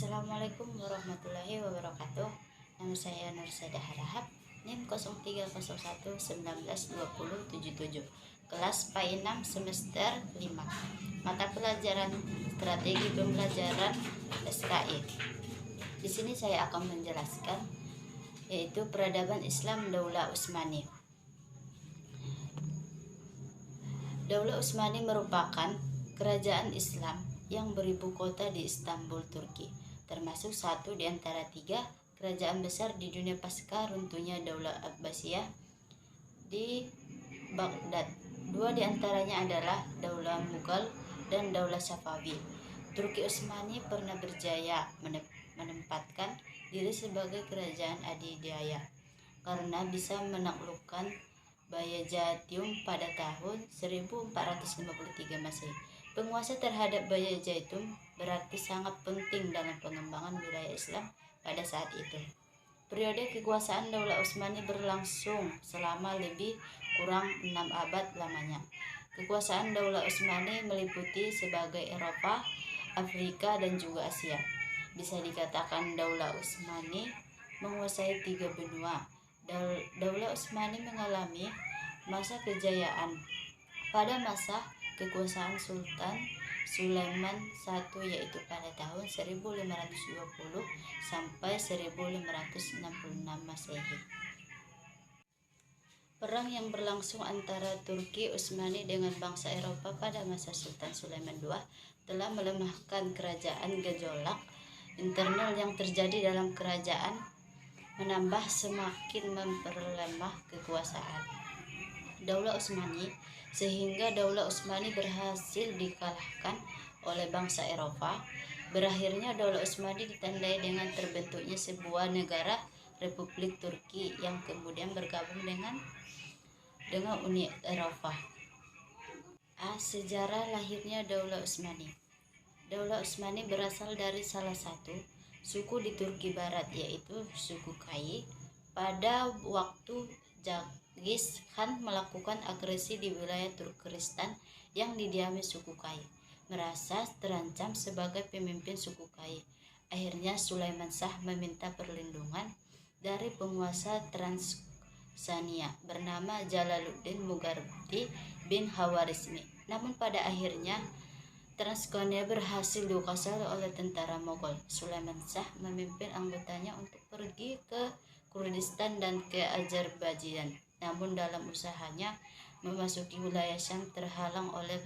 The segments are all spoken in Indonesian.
Assalamualaikum warahmatullahi wabarakatuh. Nama saya Nursada Harahap, NIM 0301192077, kelas PAI 6 semester 5, mata pelajaran strategi pembelajaran SKI. Di sini saya akan menjelaskan yaitu peradaban Islam Daulah Utsmani. Daulah Utsmani merupakan kerajaan Islam yang beribu kota di Istanbul, Turki, termasuk satu di antara tiga kerajaan besar di dunia pasca runtuhnya Daulah Abbasiyah di Baghdad. Dua di antaranya adalah Daulah Mughal dan Daulah Safawi. Turki Utsmani pernah berjaya menempatkan diri sebagai kerajaan adidaya karena bisa menaklukkan Bayezid pada tahun 1453 Masehi. Penguasa terhadap Bayezid berarti sangat penting dalam pengembangan wilayah Islam pada saat itu. Periode kekuasaan Daulah Utsmani berlangsung selama lebih kurang 6 abad lamanya. Kekuasaan Daulah Utsmani meliputi sebagai Eropa, Afrika, dan juga Asia. Bisa dikatakan Daulah Utsmani menguasai 3 benua. Daulah Utsmani mengalami masa kejayaan pada masa kekuasaan Sultan Sulaiman I, yaitu pada tahun 1520 sampai 1566 Masehi. Perang yang berlangsung antara Turki Utsmani dengan bangsa Eropa pada masa Sultan Sulaiman II telah melemahkan kerajaan. Gejolak internal yang terjadi dalam kerajaan menambah semakin memperlemah kekuasaan Daulah Utsmani, sehingga Daulah Utsmani berhasil dikalahkan oleh bangsa Eropa. Berakhirnya Daulah Utsmani ditandai dengan terbentuknya sebuah negara Republik Turki yang kemudian bergabung dengan Uni Eropa. Sejarah lahirnya Daulah Utsmani. Daulah Utsmani berasal dari salah satu suku di Turki Barat, yaitu suku Kai. Pada waktu Genghis Khan melakukan agresi di wilayah Turkistan yang didiami suku Kai, merasa terancam sebagai pemimpin suku Kai. Akhirnya Sulaiman Shah meminta perlindungan dari penguasa Transania bernama Jalaluddin Mugharbti bin Khawarizmi. Namun pada akhirnya Transania berhasil dikuasai oleh tentara Mogol. Sulaiman Shah memimpin anggotanya untuk pergi ke Kurdistan dan ke Azerbaijan. Namun dalam usahanya memasuki wilayah Syam terhalang oleh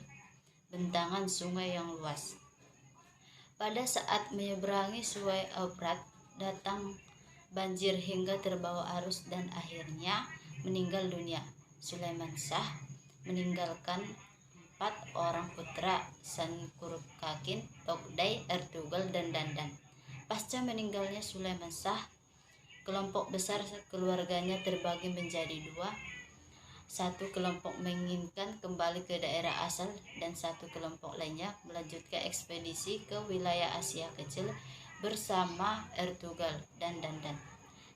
bentangan sungai yang luas. Pada saat menyeberangi sungai Euphrat, datang banjir hingga terbawa arus dan akhirnya meninggal dunia. Sulaiman Shah meninggalkan 4 orang putra, Sankurkakin, Togday, Ertugrul, dan Dandan. Pasca meninggalnya Sulaiman Shah, kelompok besar keluarganya terbagi menjadi 2. Satu kelompok menginginkan kembali ke daerah asal dan satu kelompok lainnya melanjutkan ekspedisi ke wilayah Asia Kecil bersama Ertugrul dan Dandan.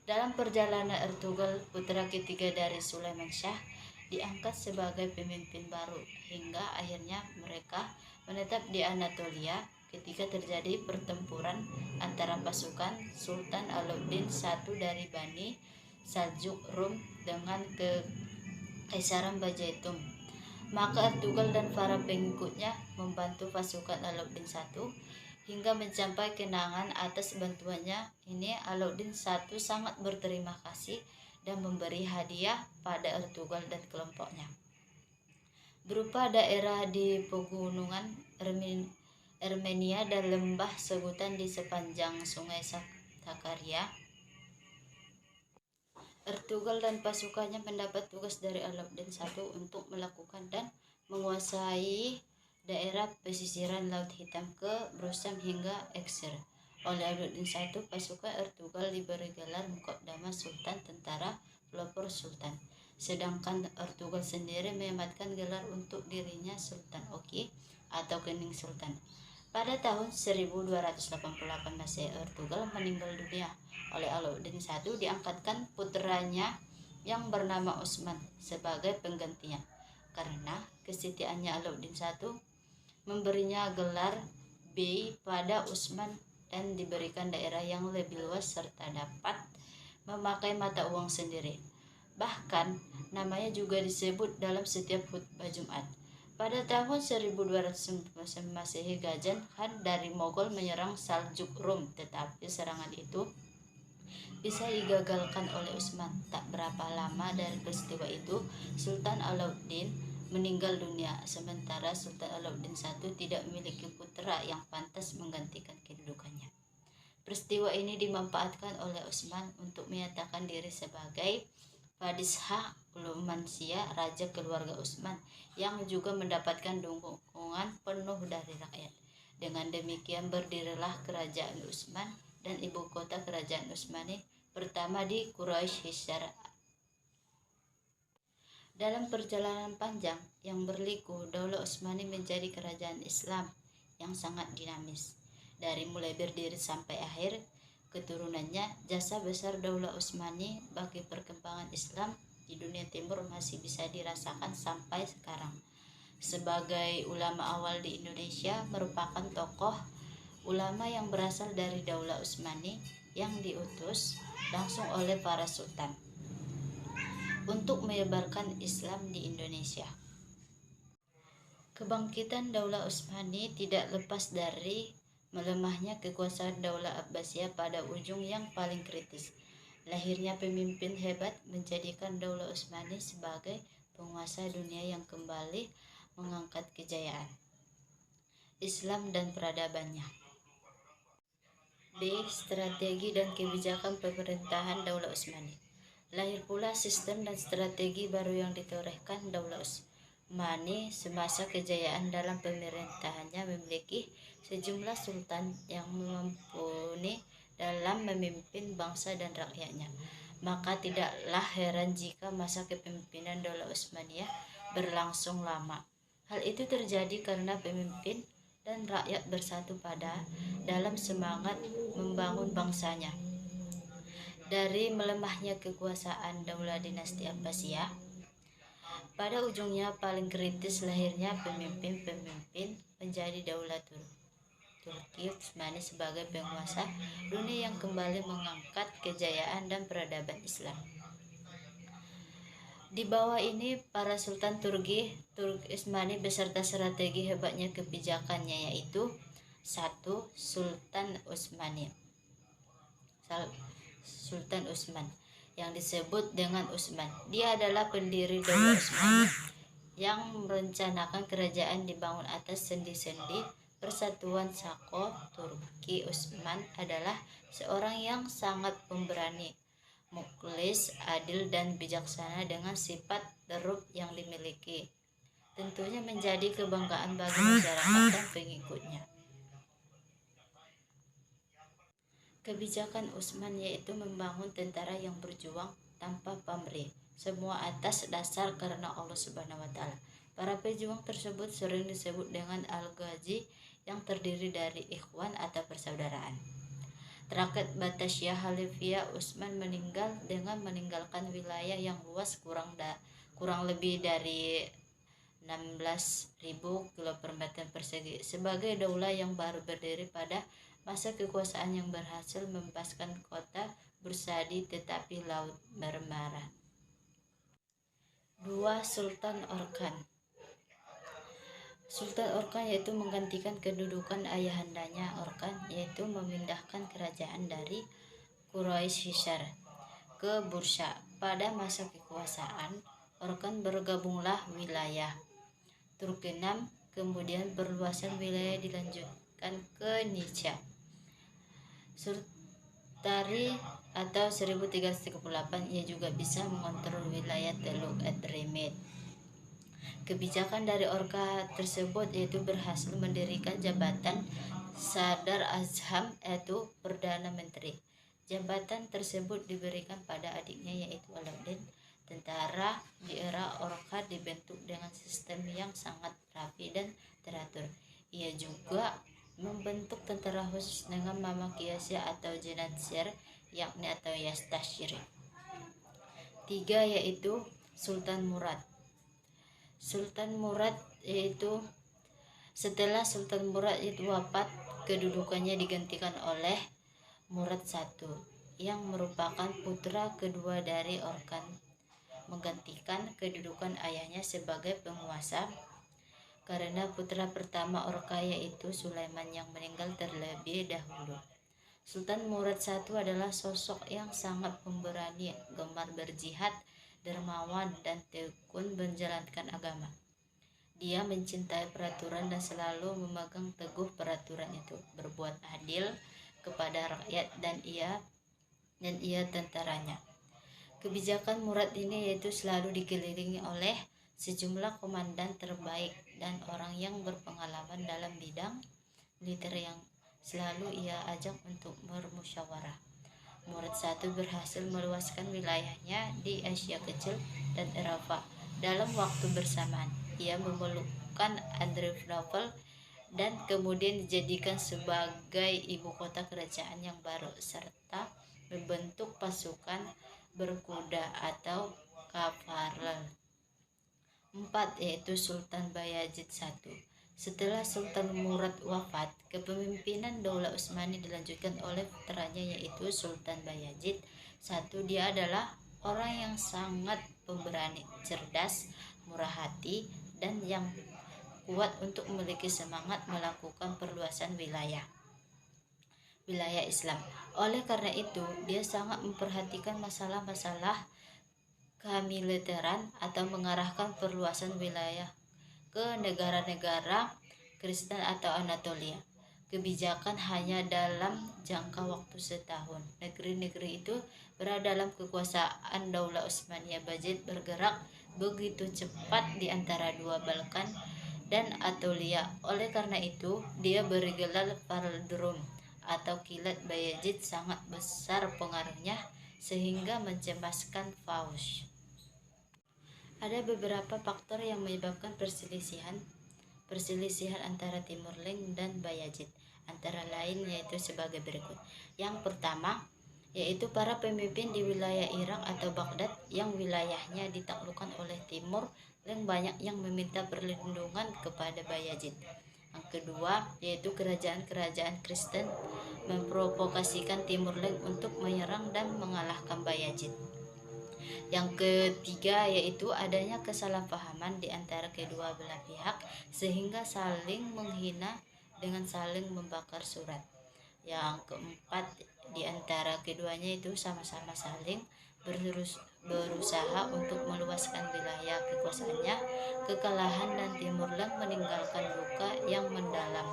Dalam perjalanan Ertugrul, putra ketiga dari Sulaiman Shah, diangkat sebagai pemimpin baru hingga akhirnya mereka menetap di Anatolia ketika terjadi pertempuran antara pasukan Sultan Alauddin I dari Bani Saljuk Rum dengan Kekaisaran Bayezid. Maka Ertugrul dan para pengikutnya membantu pasukan Alauddin I hingga mencapai kenangan atas bantuannya. Ini Alauddin I sangat berterima kasih dan memberi hadiah pada Ertugrul dan kelompoknya berupa daerah di pegunungan Armenia dan lembah segutan di sepanjang sungai Sakarya. Ertugrul dan pasukannya mendapat tugas dari Alauddin I untuk melakukan dan menguasai daerah pesisiran Laut Hitam ke Brusam hingga Eksir. Oleh Alauddin I, pasukan Ertugrul diberi gelar Muqaddam Sultan, tentara pelopor Sultan. Sedangkan Ertugrul sendiri menyematkan gelar untuk dirinya Sultan Oki atau Kening Sultan. Pada tahun 1288 Masehi, Ertugrul meninggal dunia. Oleh Alauddin I diangkatkan putranya yang bernama Utsman sebagai penggantinya. Karena kesetiaannya, Alauddin I memberinya gelar Bey pada Utsman dan diberikan daerah yang lebih luas serta dapat memakai mata uang sendiri. Bahkan namanya juga disebut dalam setiap khutbah Jumat. Pada tahun 1200 Masehi, Gajan Khan dari Mogol menyerang Saljuk Rum, tetapi serangan itu bisa digagalkan oleh Utsman. Tak berapa lama dari peristiwa itu, Sultan Alauddin meninggal dunia, sementara Sultan Alauddin I tidak memiliki putra yang pantas menggantikan kedudukannya. Peristiwa ini dimanfaatkan oleh Utsman untuk menyatakan diri sebagai Padishah Ulumansia, raja keluarga Utsman, yang juga mendapatkan dukungan penuh dari rakyat. Dengan demikian berdirilah kerajaan Utsman dan ibu kota kerajaan Utsmani pertama di Quraisy Hisar. Dalam perjalanan panjang yang berliku, Daulah Utsmani menjadi kerajaan Islam yang sangat dinamis. Dari mulai berdiri sampai akhir keturunannya, jasa besar Daulah Utsmani bagi perkembangan Islam di dunia timur masih bisa dirasakan sampai sekarang. Sebagai ulama awal di Indonesia, merupakan tokoh ulama yang berasal dari Daulah Utsmani yang diutus langsung oleh para sultan untuk menyebarkan Islam di Indonesia. Kebangkitan Daulah Utsmani tidak lepas dari melemahnya kekuasaan Daulah Abbasiyah pada ujung yang paling kritis. Lahirnya pemimpin hebat menjadikan Daulah Utsmani sebagai penguasa dunia yang kembali mengangkat kejayaan Islam dan peradabannya. B. Strategi dan kebijakan pemerintahan Daulah Utsmani. Lahir pula sistem dan strategi baru yang ditorehkan Daulah Utsmani semasa kejayaan dalam pemerintahannya, memiliki sejumlah sultan yang mumpuni dalam memimpin bangsa dan rakyatnya. Maka tidaklah heran jika masa kepemimpinan Daulah Utsmaniyah berlangsung lama. Hal itu terjadi karena pemimpin dan rakyat bersatu dalam semangat membangun bangsanya. Dari melemahnya kekuasaan Daulah Dinasti Abbasiyah, pada ujungnya paling kritis lahirnya pemimpin-pemimpin menjadi Daulah Turki Utsmani sebagai penguasa dunia yang kembali mengangkat kejayaan dan peradaban Islam. Di bawah ini, para Sultan Turki Utsmani beserta strategi hebatnya kebijakannya, yaitu 1. Sultan Utsman yang disebut dengan Utsman. Dia adalah pendiri Daulah Utsmani yang merencanakan kerajaan dibangun atas sendi-sendi persatuan Sako. Turki Utsman adalah seorang yang sangat pemberani, mukhlis, adil, dan bijaksana dengan sifat terub yang dimiliki. Tentunya menjadi kebanggaan bagi masyarakat dan pengikutnya. Kebijakan Utsman yaitu membangun tentara yang berjuang tanpa pamrih, semua atas dasar karena Allah Subhanahu wa Ta'ala. Para pejuang tersebut sering disebut dengan Al-Ghazi, yang terdiri dari ikhwan atau persaudaraan. Terakhir Batasya Khalifah, Utsman meninggal dengan meninggalkan wilayah yang luas kurang lebih dari 16.000 km persegi sebagai daulah yang baru berdiri pada masa kekuasaan yang berhasil membebaskan kota Bursadi tetapi Laut Marmara. 2. Sultan Orkan. Sultan Orkan yaitu menggantikan kedudukan ayahandanya Orkan, yaitu memindahkan kerajaan dari Quraisy Hisar ke Bursa. Pada masa kekuasaan Orkan bergabunglah wilayah Turkmenam, kemudian perluasan wilayah dilanjutkan ke Nisha. Surtari atau 1338, ia juga bisa mengontrol wilayah Teluk Edremit. Kebijakan dari Orka tersebut yaitu berhasil mendirikan jabatan Sadar Azam, yaitu Perdana Menteri. Jabatan tersebut diberikan pada adiknya yaitu Alauddin. Tentara di era Orka dibentuk dengan sistem yang sangat rapi dan teratur. Ia juga membentuk tentara khusus dengan nama Qiyasya atau Jenatsir, yakni atau Yastashir. 3. Yaitu Sultan Murad. Sultan Murad yaitu setelah Sultan Murad itu wafat, kedudukannya digantikan oleh Murad I yang merupakan putra kedua dari Orkan, menggantikan kedudukan ayahnya sebagai penguasa karena putra pertama Orka yaitu Sulaiman yang meninggal terlebih dahulu. Sultan Murad I adalah sosok yang sangat pemberani, gemar berjihad, dermawan, dan tekun menjalankan agama. Dia mencintai peraturan dan selalu memegang teguh peraturan itu, berbuat adil kepada rakyat dan ia tentaranya. Kebijakan Murad ini yaitu selalu dikelilingi oleh sejumlah komandan terbaik dan orang yang berpengalaman dalam bidang militer yang selalu ia ajak untuk bermusyawarah. Murad I berhasil meluaskan wilayahnya di Asia Kecil dan Eropa dalam waktu bersamaan. Ia memelukkan Andrianople dan kemudian dijadikan sebagai ibu kota kerajaan yang baru, serta membentuk pasukan berkuda atau kavalel. 4. Yaitu Sultan Bayazid I. Setelah Sultan Murad wafat, kepemimpinan Daulah Utsmani dilanjutkan oleh putranya yaitu Sultan Bayazid I. Dia adalah orang yang sangat pemberani, cerdas, murah hati, dan yang kuat untuk memiliki semangat melakukan perluasan wilayah Islam. Oleh karena itu, dia sangat memperhatikan masalah-masalah kemiliteran atau mengarahkan perluasan wilayah ke negara-negara Kristen atau Anatolia. Kebijakan hanya dalam jangka waktu setahun. Negeri-negeri itu berada dalam kekuasaan Daulah Utsmaniyah. Bayazid bergerak begitu cepat di antara dua Balkan dan Anatolia. Oleh karena itu, dia bergelar Pardrum atau kilat. Bayazid sangat besar pengaruhnya sehingga mencemaskan Faush. Ada beberapa faktor yang menyebabkan perselisihan antara Timur Leng dan Bayazid, antara lain yaitu sebagai berikut. Yang pertama, yaitu para pemimpin di wilayah Irak atau Baghdad yang wilayahnya ditaklukkan oleh Timur Leng banyak yang meminta perlindungan kepada Bayazid. Yang kedua, yaitu kerajaan-kerajaan Kristen memprovokasikan Timur Leng untuk menyerang dan mengalahkan Bayazid. Yang ketiga, yaitu adanya kesalahpahaman di antara kedua belah pihak sehingga saling menghina dengan saling membakar surat. Yang keempat, di antara keduanya itu sama-sama saling berusaha untuk meluaskan wilayah kekuasaannya. Kekalahan dan Timur Leng meninggalkan luka yang mendalam.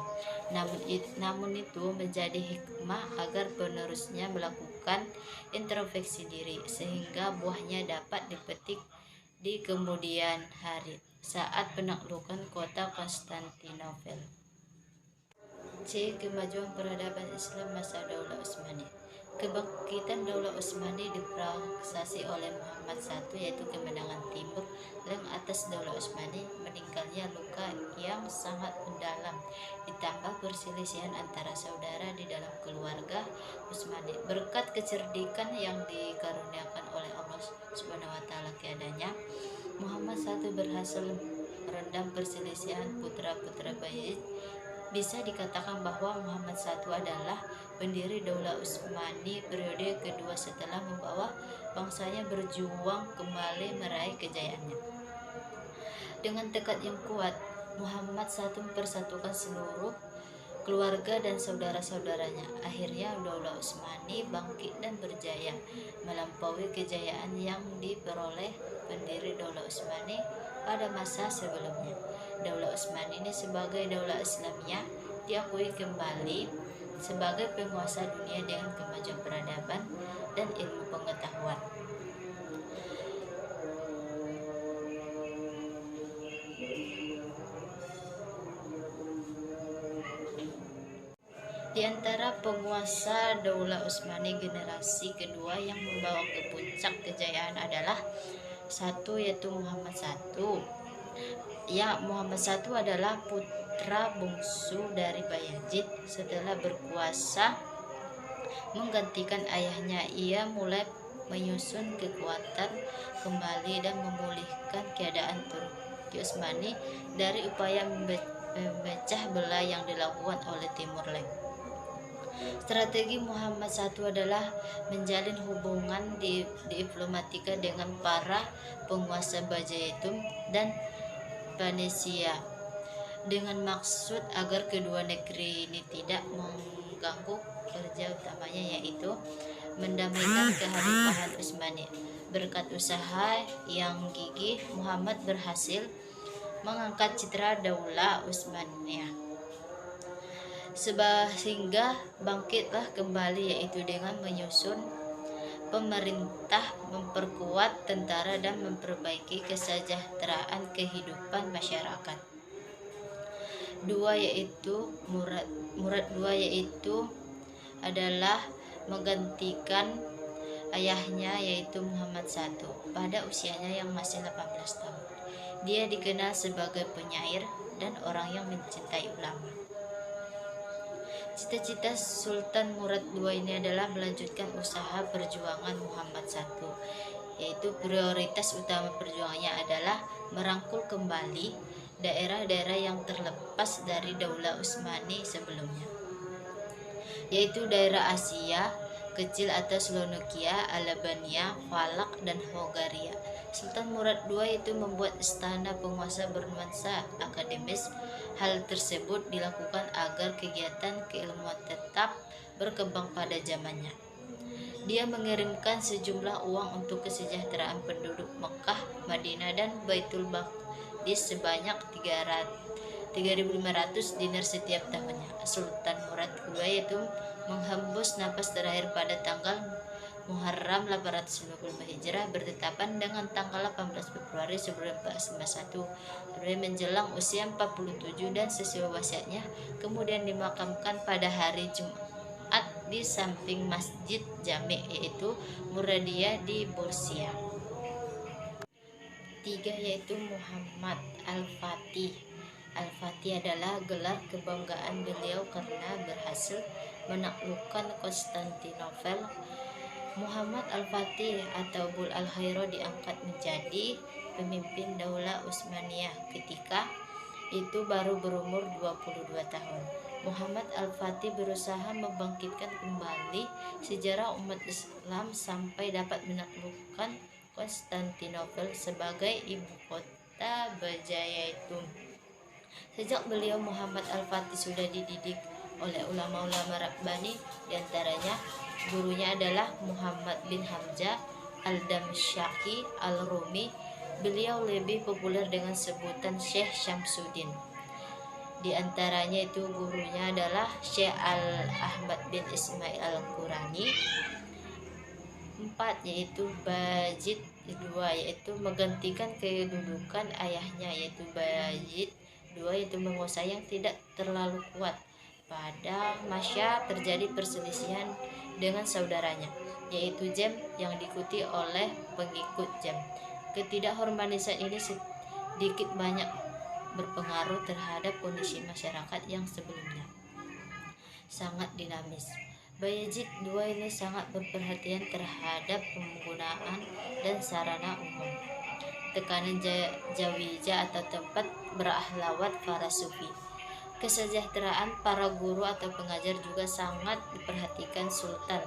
Namun itu menjadi hikmah agar penerusnya melakukan introspeksi diri sehingga buahnya dapat dipetik di kemudian hari saat penaklukan kota Konstantinopel. C. Kemajuan peradaban Islam masa Daulah Utsmani. Kebangkitan Daulah Utsmani diproses oleh Muhammad I, yaitu kemenangan Timur Leng atas Daulah Utsmani, meninggalnya luka yang sangat mendalam, ditambah perselisihan antara saudara di dalam keluarga Utsmani. Berkat kecerdikan yang dikaruniakan oleh Allah SWT keadanya, Muhammad I berhasil meredam perselisihan putra-putra Bayazid. Bisa dikatakan bahwa Muhammad I adalah pendiri Daulah Utsmani periode kedua setelah membawa bangsanya berjuang kembali meraih kejayaannya. Dengan tekad yang kuat, Muhammad I mempersatukan seluruh keluarga dan saudara-saudaranya. Akhirnya Daulah Utsmani bangkit dan berjaya, melampaui kejayaan yang diperoleh pendiri Daulah Utsmani pada masa sebelumnya. Daulah Utsmani ini sebagai daulah Islamiyah diakui kembali sebagai penguasa dunia dengan kemajuan peradaban dan ilmu pengetahuan. Di antara penguasa Daulah Utsmani generasi kedua yang membawa ke puncak kejayaan adalah satu, yaitu Muhammad I. Muhammad I adalah putra bungsu dari Bayazid. Setelah berkuasa menggantikan ayahnya, ia mulai menyusun kekuatan kembali dan memulihkan keadaan Turki Utsmani dari upaya memecah belah yang dilakukan oleh Timur Leng. Strategi Muhammad I adalah menjalin hubungan diplomatika dengan para penguasa Bajaitum dan Venesia dengan maksud agar kedua negeri ini tidak mengganggu kerja utamanya, yaitu mendamaikan kehalifahan Utsmani. Berkat usaha yang gigih, Muhammad berhasil mengangkat citra Daulah Utsmaniyah sehingga bangkitlah kembali, yaitu dengan menyusun pemerintah, memperkuat tentara, dan memperbaiki kesejahteraan kehidupan masyarakat. Murad II yaitu adalah menggantikan ayahnya, yaitu Muhammad I, pada usianya yang masih 18 tahun. Dia dikenal sebagai penyair dan orang yang mencintai ulama. Cita-cita Sultan Murad II ini adalah melanjutkan usaha perjuangan Muhammad I, yaitu prioritas utama perjuangannya adalah merangkul kembali daerah-daerah yang terlepas dari Daulah Utsmani sebelumnya, yaitu daerah Asia Kecil atau Slovakia, Albania, Valak, dan Hongaria. Sultan Murad II itu membuat istana penguasa bernuansa akademis. Hal tersebut dilakukan agar kegiatan keilmuan tetap berkembang pada zamannya. Dia mengirimkan sejumlah uang untuk kesejahteraan penduduk Mekah, Madinah, dan Baitul Maqdis sebanyak 3.500 dinar setiap tahunnya. Sultan Murad II itu menghembus napas terakhir pada tanggal Muharram 855 Hijrah, bertetapan dengan tanggal 18 Februari 1451, menjelang usia 47, dan sesuai wasiatnya kemudian dimakamkan pada hari Jumat di samping Masjid Jami', yaitu Muradiyah di Bursia. 3 yaitu Muhammad Al-Fatih. Al-Fatih adalah gelar kebanggaan beliau karena berhasil menaklukkan Konstantinopel. Muhammad Al-Fatih atau Bul Al-Khairo diangkat menjadi pemimpin Daulah Utsmaniyah ketika itu baru berumur 22 tahun. Muhammad Al-Fatih berusaha membangkitkan kembali sejarah umat Islam sampai dapat menaklukkan Konstantinopel sebagai ibu kota Bajaitum. Sejak beliau, Muhammad Al-Fatih sudah dididik oleh ulama-ulama Rabbani, diantaranya gurunya adalah Muhammad bin Hamzah Al-Damsyaki Al-Rumi. Beliau lebih populer dengan sebutan Syekh Syamsuddin. Di antaranya itu gurunya adalah Syekh Al-Ahmad bin Ismail Al-Qurani. 4 yaitu Bajid II, yaitu menggantikan kedudukan ayahnya, yaitu Bajid II yaitu menguasai yang tidak terlalu kuat. Pada masa terjadi perselisihan dengan saudaranya, yaitu Jem, yang diikuti oleh pengikut Jem. Ketidakhormatisan ini sedikit banyak berpengaruh terhadap kondisi masyarakat yang sebelumnya sangat dinamis. Bayezid II ini sangat berperhatian terhadap penggunaan dan sarana umum. Tekanan jawija atau tempat berakhlawat para sufi. Kesejahteraan para guru atau pengajar juga sangat diperhatikan Sultan.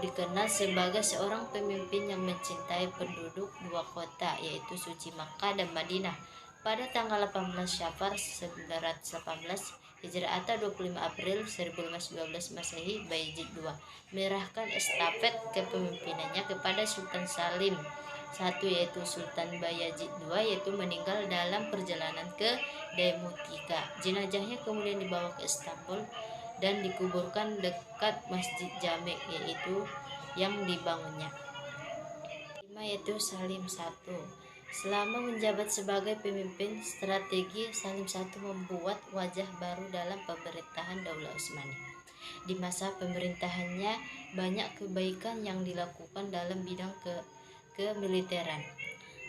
Dikenal sebagai seorang pemimpin yang mencintai penduduk dua kota, yaitu suci Makkah dan Madinah. Pada tanggal 18 Syafar 918 Hijrah atau 25 April 1512 Masehi, Bayezid II menyerahkan estafet kepemimpinannya kepada Sultan Salim I, yaitu Sultan Bayezid II, yaitu meninggal dalam perjalanan ke Demutika. Jenazahnya kemudian dibawa ke Istanbul dan dikuburkan dekat Masjid Jami', yaitu yang dibangunnya. 5 yaitu Salim I. Selama menjabat sebagai pemimpin, strategi Salim I membuat wajah baru dalam pemerintahan Daulah Utsmani. Di masa pemerintahannya, banyak kebaikan yang dilakukan dalam bidang kemiliteran.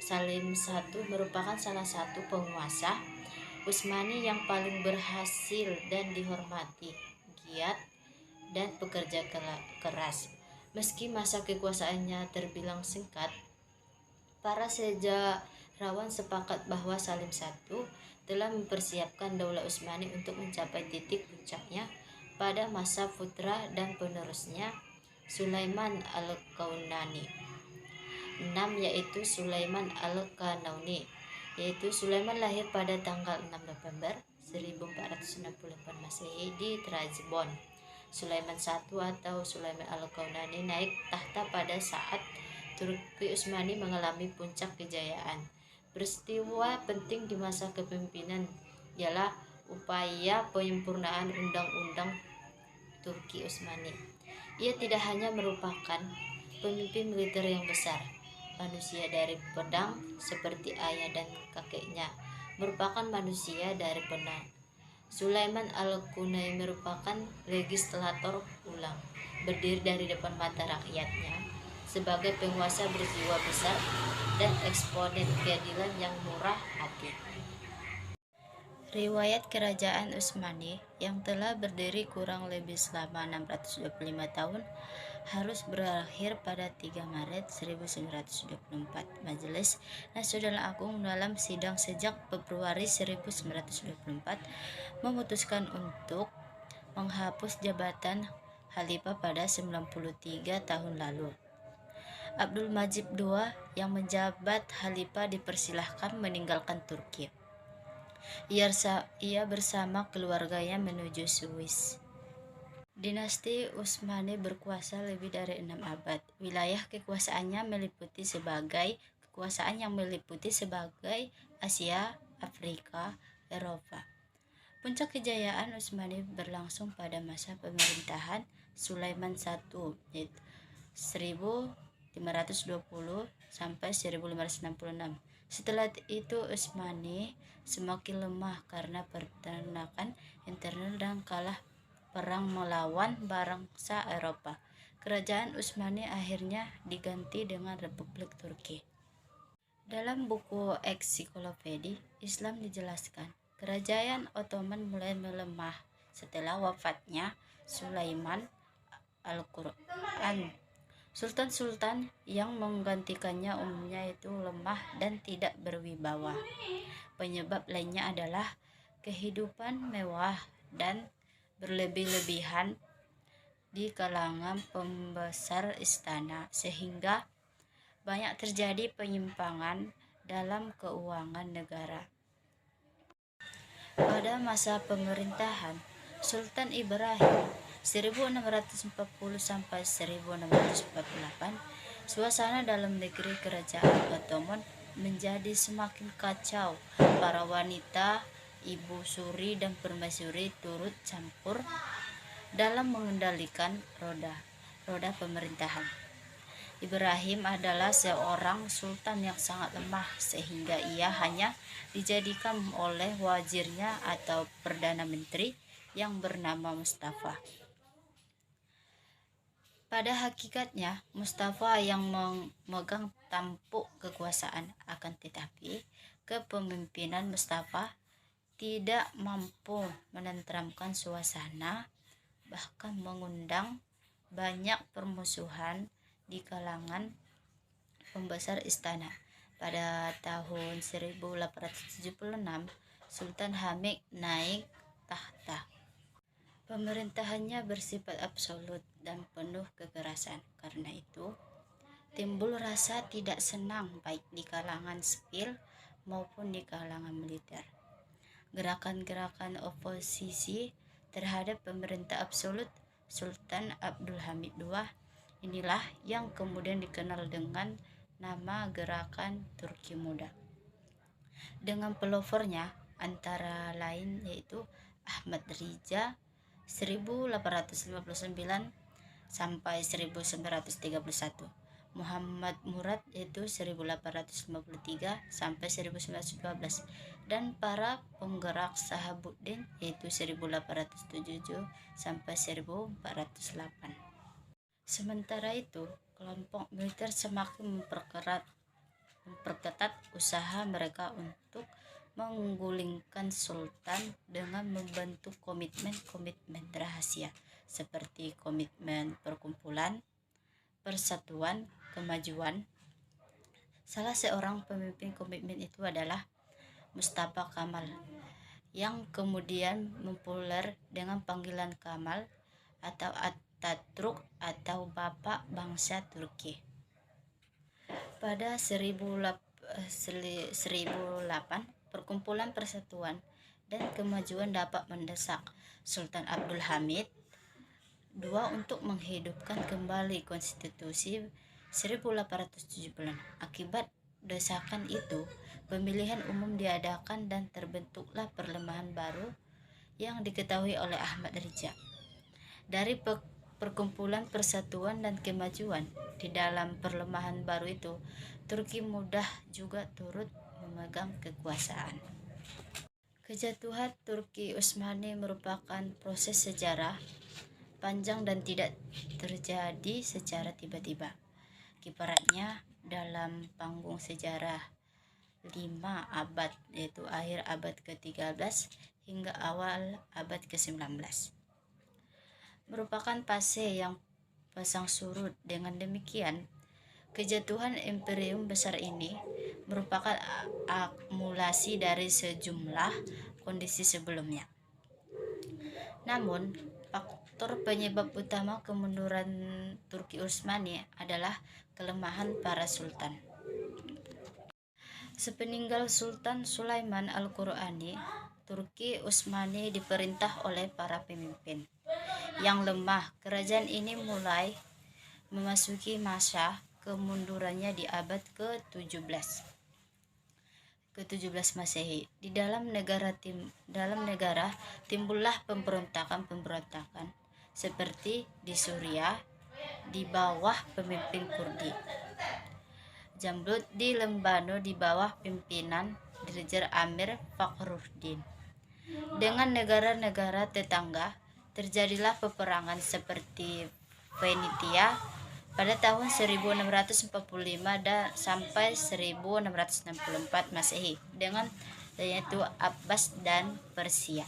Salim I merupakan salah satu penguasa Utsmani yang paling berhasil dan dihormati, giat dan pekerja keras. Meski masa kekuasaannya terbilang singkat, para sejarawan sepakat bahwa Salim I telah mempersiapkan Daulah Utsmani untuk mencapai titik puncaknya pada masa putra dan penerusnya Sulaiman Al-Qaunani. 6 yaitu Sulaiman Al-Qanauni, yaitu Sulaiman lahir pada tanggal 6 November 1468 Masehi di Trabzon. Sulaiman I atau Sulaiman Al-Qaunani naik tahta pada saat Turki Utsmani mengalami puncak kejayaan. Peristiwa penting di masa kepemimpinan ialah upaya penyempurnaan undang-undang Turki Utsmani. Ia tidak hanya merupakan pemimpin militer yang besar, manusia dari pedang seperti ayah dan kakeknya merupakan manusia dari pedang. Sulaiman Al-Qunai merupakan legislator ulang, berdiri dari depan mata rakyatnya sebagai penguasa berjiwa besar dan eksponen keadilan yang murah hati. Riwayat Kerajaan Utsmani yang telah berdiri kurang lebih selama 625 tahun harus berakhir pada 3 Maret 1924. Majelis Nasional Agung dalam sidang sejak Februari 1924 memutuskan untuk menghapus jabatan Khalifah pada 93 tahun lalu. Abdul Majid II yang menjabat Khalifah dipersilahkan meninggalkan Turki. Ia bersama keluarganya menuju Swiss. Dinasti Utsmani berkuasa lebih dari 6 abad. Wilayah kekuasaan yang meliputi sebagai Asia, Afrika, Eropa. Puncak kejayaan Utsmani berlangsung pada masa pemerintahan Sulaiman I, yaitu 1520 sampai 1566. Setelah itu Utsmani semakin lemah karena pertenakan internal dan kalah perang melawan bangsa Eropa. Kerajaan Utsmani akhirnya diganti dengan Republik Turki. Dalam buku Ensiklopedia Islam dijelaskan, Kerajaan Ottoman mulai melemah setelah wafatnya Sulaiman Al-Quran. Sultan-sultan yang menggantikannya umumnya itu lemah dan tidak berwibawa. Penyebab lainnya adalah kehidupan mewah dan berlebih-lebihan di kalangan pembesar istana, sehingga banyak terjadi penyimpangan dalam keuangan negara. Pada masa pemerintahan Sultan Ibrahim 1640 sampai 1648, suasana dalam negeri Kerajaan Ottoman menjadi semakin kacau. Para wanita, ibu suri dan permaisuri turut campur dalam mengendalikan roda pemerintahan. Ibrahim adalah seorang sultan yang sangat lemah sehingga ia hanya dijadikan oleh wazirnya atau perdana menteri yang bernama Mustafa. Pada hakikatnya, Mustafa yang memegang tampuk kekuasaan, akan tetapi kepemimpinan Mustafa tidak mampu menenteramkan suasana, bahkan mengundang banyak permusuhan di kalangan pembesar istana. Pada tahun 1876, Sultan Hamid naik tahta. Pemerintahannya bersifat absolut dan penuh kekerasan. Karena itu, timbul rasa tidak senang baik di kalangan sipil maupun di kalangan militer. Gerakan-gerakan oposisi terhadap pemerintah absolut Sultan Abdul Hamid II inilah yang kemudian dikenal dengan nama Gerakan Turki Muda. Dengan pelopornya antara lain yaitu Ahmad Riza 1859 sampai 1931, Muhammad Murad yaitu 1853 sampai 1912, dan para penggerak Sahabuddin yaitu 1807 sampai 1408. Sementara itu, kelompok militer semakin memperketat usaha mereka untuk menggulingkan sultan dengan membentuk komitmen rahasia seperti komitmen perkumpulan, persatuan, kemajuan. Salah seorang pemimpin komitmen itu adalah Mustafa Kamal yang kemudian populer dengan panggilan Kemal atau Atatürk atau Bapak Bangsa Turki. Pada 1008, Perkumpulan Persatuan dan Kemajuan dapat mendesak Sultan Abdul Hamid II untuk menghidupkan kembali konstitusi 1870. Akibat desakan itu, pemilihan umum diadakan dan terbentuklah perlembahan baru yang diketahui oleh Ahmad Rida. Dari Perkumpulan Persatuan dan Kemajuan, di dalam perlembahan baru itu, Turki mudah juga turut memegang kekuasaan. Kejatuhan Turki Utsmani merupakan proses sejarah panjang dan tidak terjadi secara tiba-tiba. Kiprahnya dalam panggung sejarah 5 abad, yaitu akhir abad ke-13 hingga awal abad ke-19, merupakan fase yang pasang surut. Dengan demikian, kejatuhan imperium besar ini merupakan akumulasi dari sejumlah kondisi sebelumnya. Namun, faktor penyebab utama kemunduran Turki Utsmani adalah kelemahan para sultan. Sepeninggal Sultan Sulaiman Al-Qurani, Turki Utsmani diperintah oleh para pemimpin yang lemah. Kerajaan ini mulai memasuki masa kemundurannya di abad ke-17 Masehi. Di dalam negara timbullah pemberontakan seperti di Suriah di bawah pemimpin Kurdi, Jamrud di Lembano di bawah pimpinan Dirjer Amir Fakhruddin. Dengan negara-negara tetangga terjadilah peperangan seperti Venetia pada tahun 1645 dan sampai 1664 Masehi dengan yaitu Abbas dan Persia.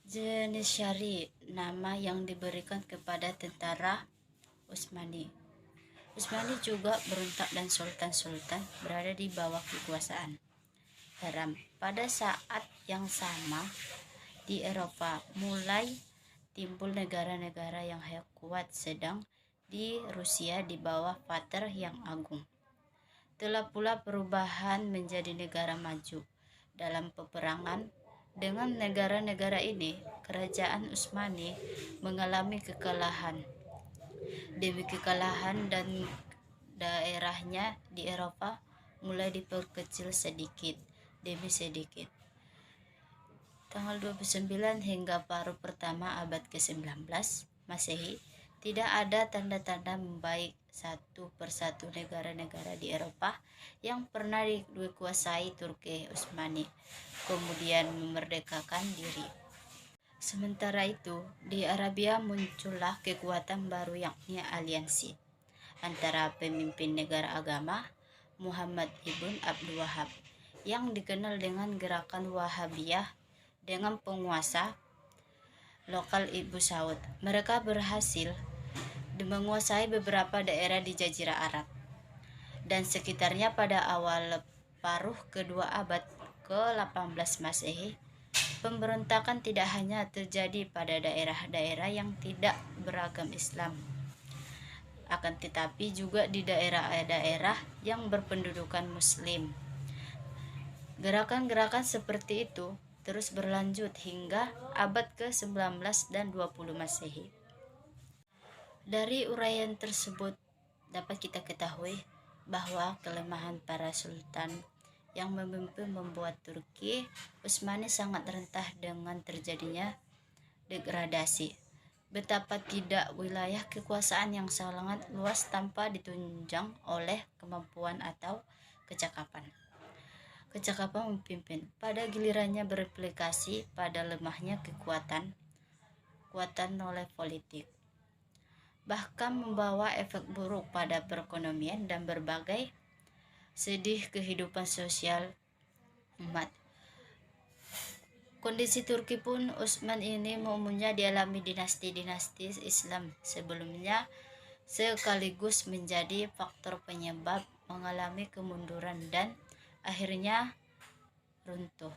Janishari, nama yang diberikan kepada tentara Utsmani. Utsmani juga berontak dan sultan-sultan berada di bawah kekuasaan Iran. Pada saat yang sama, di Eropa mulai timbul negara-negara yang kuat, sedang di Rusia di bawah Pater yang Agung telah pula perubahan menjadi negara maju. Dalam peperangan dengan negara-negara ini, kerajaan Utsmani mengalami kekalahan. Demi kekalahan dan daerahnya di Eropa mulai diperkecil sedikit demi sedikit. Tanggal 29 hingga paruh pertama abad ke-19 Masehi, tidak ada tanda-tanda membaik. Satu persatu negara-negara di Eropa yang pernah dikuasai Turki Utsmani kemudian memerdekakan diri. Sementara itu, di Arabia muncullah kekuatan baru, yakni aliansi antara pemimpin negara agama Muhammad ibn Abdul Wahab yang dikenal dengan gerakan Wahabiyah dengan penguasa lokal Ibu Saud. Mereka berhasil menguasai beberapa daerah di Jazirah Arab dan sekitarnya pada awal paruh kedua abad ke-18 Masehi. Pemberontakan tidak hanya terjadi pada daerah-daerah yang tidak beragam Islam, akan tetapi juga di daerah-daerah yang berpendudukan Muslim. Gerakan-gerakan seperti itu terus berlanjut hingga abad ke-19 dan 20 Masehi. Dari uraian tersebut dapat kita ketahui bahwa kelemahan para sultan yang memimpin membuat Turki Utsmani sangat rentan dengan terjadinya degradasi. Betapa tidak wilayah kekuasaan yang sangat luas tanpa ditunjang oleh kemampuan atau kecakapan memimpin, pada gilirannya bereplikasi pada lemahnya kekuatan oleh politik, bahkan membawa efek buruk pada perekonomian dan berbagai sedih kehidupan sosial umat. Kondisi Turki pun Utsman ini umumnya dialami dinasti-dinasti Islam sebelumnya, sekaligus menjadi faktor penyebab mengalami kemunduran dan akhirnya runtuh.